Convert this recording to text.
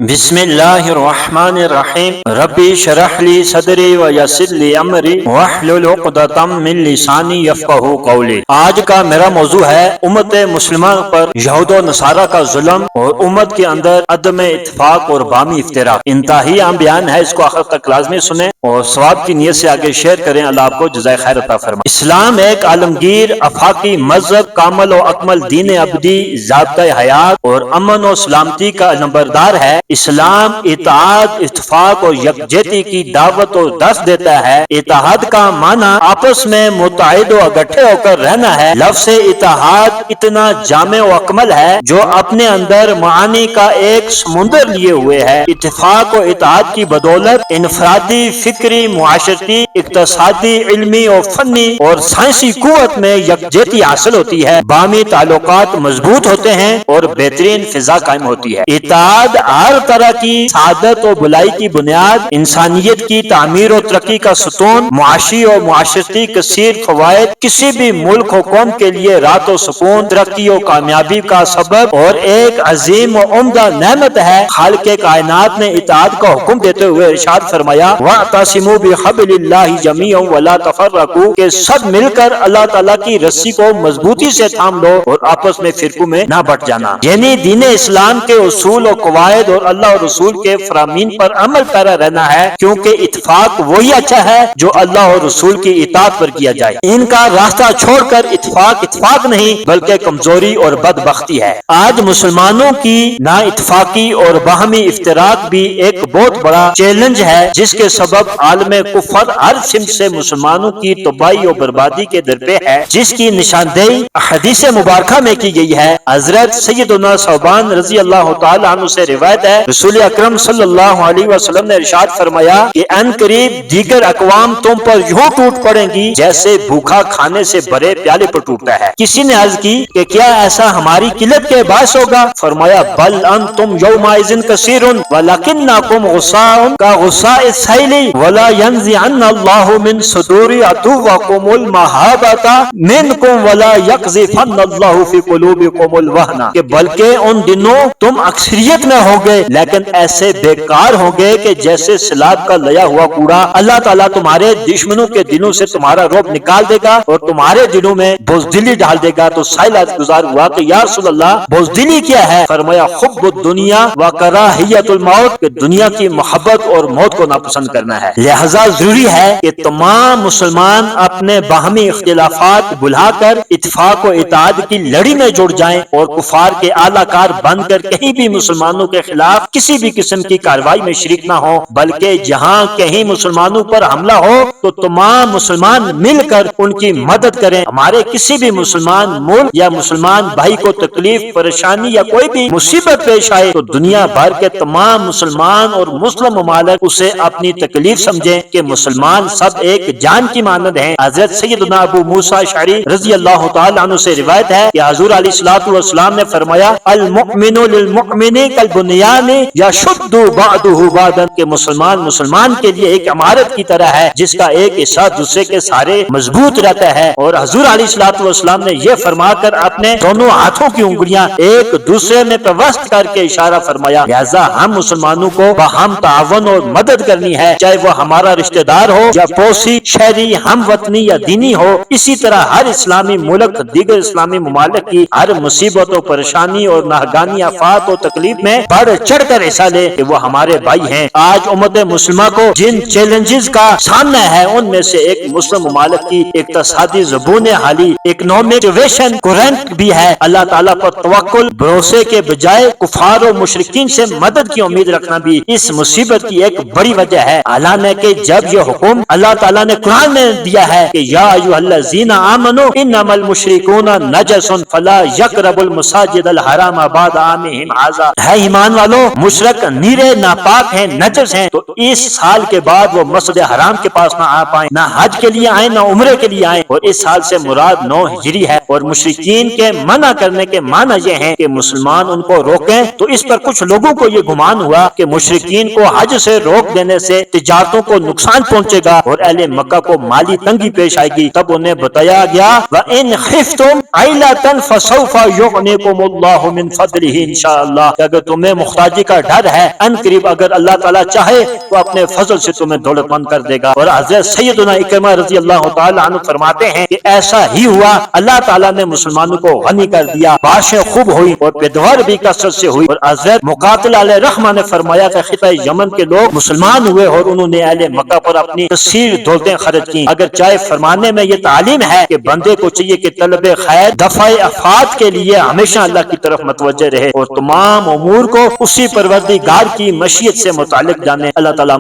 بسم اللہ الرحمن الرحیم ربی شرح لی صدری ویسر لی امری واحلل عقدۃ من لسانی یفقہوا قولی۔ آج کا میرا موضوع ہے امت مسلمہ پر یہود و نصارہ کا ظلم اور امت کے اندر عدم اتفاق اور باہمی افتراق۔ انتہائی عام بیان ہے، اس کو آخر تک لازمی سنیں اور ثواب کی نیت سے آگے شیئر کریں۔ اللہ آپ کو جزائے خیر عطا فرمائے۔ اسلام ایک عالمگیر افاقی مذہب، کامل و اکمل دین ابدی، ضابطۂ حیات اور امن و سلامتی کا نمبردار ہے۔ اسلام اتحاد، اتفاق اور یکجہتی کی دعوت اور درس دیتا ہے۔ اتحاد کا معنی آپس میں متحد و اکٹھے ہو کر رہنا ہے۔ لفظ اتحاد اتنا جامع و اکمل ہے جو اپنے اندر معانی کا ایک سمندر لیے ہوئے ہے۔ اتفاق و اتحاد کی بدولت انفرادی، فکری، معاشرتی، اقتصادی، علمی اور فنی اور سائنسی قوت میں یکجہتی حاصل ہوتی ہے، باہمی تعلقات مضبوط ہوتے ہیں اور بہترین فضا قائم ہوتی ہے۔ اتحاد ہر طرح کی سعادت و بھلائی کی بنیاد، انسانیت کی تعمیر و ترقی کا ستون، معاشی اور معاشرتی کثیر فوائد، کسی بھی ملک و قوم کے لیے راحت و سکون، ترقی و کامیابی کا سبب اور ایک عظیم و عمدہ نعمت ہے۔ خالق کائنات نے اتحاد کا حکم دیتے ہوئے ارشاد فرمایا وَاعْتَصِمُوا بِحَبْلِ اللَّهِ جَمِيعًا وَلَا تَفَرَّقُوا، کہ سب مل کر اللہ تعالیٰ کی رسی کو مضبوطی سے تھام لو اور آپس میں فرقوں میں نہ بٹ جانا۔ یعنی دین اسلام کے اصول و قواعد اور اللہ اور رسول کے فرامین پر عمل پیرا رہنا ہے، کیونکہ اتفاق وہی اچھا ہے جو اللہ اور رسول کی اطاعت پر کیا جائے۔ ان کا راستہ چھوڑ کر اتفاق نہیں بلکہ کمزوری اور بدبختی ہے۔ آج مسلمانوں کی نا اتفاقی اور باہمی افتراق بھی ایک بہت بڑا چیلنج ہے، جس کے سبب عالم کفر ہر سمت سے مسلمانوں کی تباہی اور بربادی کے درپے ہے، جس کی نشاندہی حدیث مبارکہ میں کی گئی ہے۔ حضرت سیدنا ثوبان رضی اللہ تعالی عنہ سے روایت ہے، رسول اکرم صلی اللہ علیہ وسلم نے ارشاد فرمایا کہ ان قریب دیگر اقوام تم پر یوں ٹوٹ پڑیں گی جیسے بھوکا کھانے سے بھرے پیالے پر ٹوٹتا ہے۔ کسی نے عرض کی کہ کیا ایسا ہماری قلت کے باعث ہوگا؟ فرمایا بل انتم یومئذ کثیر ولکنکم غصاء کغصاء السیل ولا ینزعن اللہ من صدور عدوکم المہابۃ منکم ولا یقذفن اللہ فی قلوبکم الوہن، کہ بلکہ ان دنوں تم اکثریت میں ہوگے لیکن ایسے بیکار ہوگے کہ جیسے سیلاب کا لیا ہوا کوڑا اللہ تعالیٰ تمہارے دشمنوں کے دلوں سے تمہارا رعب نکال دے گا اور تمہارے دلوں میں بزدلی ڈال دے گا۔ تو سائل گزار ہوا کہ یا رسول اللہ بزدلی کیا ہے؟ فرمایا حب الدنیا و کراہیت الموت، کہ دنیا کی محبت اور موت کو ناپسند کرنا ہے۔ لہذا ضروری ہے کہ تمام مسلمان اپنے باہمی اختلافات بھلا کر اتفاق و اتحاد کی لڑی میں جڑ جائیں اور کفار کے اعلی کار بن کر کہیں بھی مسلمانوں کے خلاف کسی بھی قسم کی کارروائی میں شریک نہ ہو، بلکہ جہاں کہیں مسلمانوں پر حملہ ہو تو تمام مسلمان مل کر ان کی مدد کریں۔ ہمارے کسی بھی مسلمان ملک یا مسلمان بھائی کو تکلیف، پریشانی یا کوئی بھی مصیبت پیش آئے تو دنیا بھر کے تمام مسلمان اور مسلم ممالک اسے اپنی تکلیف سمجھیں کہ مسلمان سب ایک جان کی مانند ہیں۔ حضرت سیدنا ابو موسیٰ اشعری رضی اللہ تعالی عنہ سے روایت ہے کہ حضور علیہ الصلوۃ والسلام نے فرمایا المؤمن للمؤمن کالبنیان یشد بعضہ بعضا، کہ مسلمان کے لیے ایک عمارت کی طرح ہے جس کا ایک حصہ دوسرے کے سارے مضبوط رہتا ہے۔ اور حضور علیہ الصلوۃ والسلام نے یہ فرما کر اپنے دونوں ہاتھوں کی انگلیاں ایک دوسرے میں پیوست کر کے اشارہ فرمایا، لہذا ہم مسلمانوں کو باہم تعاون اور مدد کرنی ہے، چاہے وہ ہمارا رشتہ دار ہو یا پڑوسی، شہری، ہم وطنی یا دینی ہو۔ اسی طرح ہر اسلامی ملک دیگر اسلامی ممالک کی ہر مصیبت و پریشانی اور ناگہانی آفات و تکلیف میں بڑھ چڑھ کر حصہ لے کہ وہ ہمارے بھائی ہیں۔ آج امت مسلمہ کو جن چیلنجز کا سامنا ہے ان میں سے ایک مسلم ممالک کی اقتصادی زبون حالی، اکنامک سچویشن کرنٹ بھی ہے۔ اللہ تعالیٰ پر توکل، بھروسے کے بجائے کفار و مشرکین سے مدد کی امید رکھنا بھی اس مصیبت کی ایک بڑی وجہ ہے۔ حالانکہ جب یہ حکم اللہ تعالیٰ نے قرآن میں دیا ہے کہ یا ایھا الذین آمنوا انما المشرکون نجس فلا یقربوا المساجد الحرام بعد عامہم ھذا، ہے ایمان والو مشرک نیرے ناپاک ہیں، نجس ہیں، تو اس سال کے بعد وہ مسجد حرام کے پاس نہ آ پائیں، نہ حج کے لیے آئیں نہ عمرے کے لیے آئیں۔ اور اس سال سے مراد 9 ہجری ہے۔ اور مشرکین کے منع کرنے کے معنی یہ ہیں کہ مسلمان ان کو روکیں، تو اس پر کچھ لوگوں کو یہ گمان ہوا کہ مشرکین کو حج سے روک دینے سے تجارتوں کو نقصان پہنچے گا اور اہل مکہ کو مالی تنگی پیش آئے گی۔ تب انہیں بتایا گیا وَإِنْ خِفْتُمْ عَيْلَةً فَسَوْفَ يُغْنِيكُمُ اللَّهُ مِنْ فَضْلِهِ إِنْ شَاءَ اللَّهُ، کہ اگر تمہیں مختار محتاجی کا ڈر ہے، ان قریب اگر اللہ تعالیٰ چاہے تو اپنے فضل سے تمہیں دولت مند کر دے گا۔ اور حضرت سیدنا اکرمہ رضی اللہ تعالیٰ عنہ فرماتے ہیں کہ ایسا ہی ہوا، اللہ تعالیٰ نے مسلمانوں کو غنی کر دیا، بارشیں خوب ہوئی اور پیداوار بھی کثرت سے ہوئی۔ اور حضرت مقاتل علیہ رحمہ نے فرمایا کہ خطہ یمن کے لوگ مسلمان ہوئے اور انہوں نے اہل مکہ پر اپنی کثیر دولتیں خرچ کی۔ اگر چاہے فرمانے میں یہ تعلیم ہے کہ بندے کو چاہیے کہ طلب خیر، دفع آفات کے لیے ہمیشہ اللہ کی طرف متوجہ رہے اور تمام امور کو اسی پروردگار کی مشیت سے متعلق جانے۔ اللہ تعالیٰ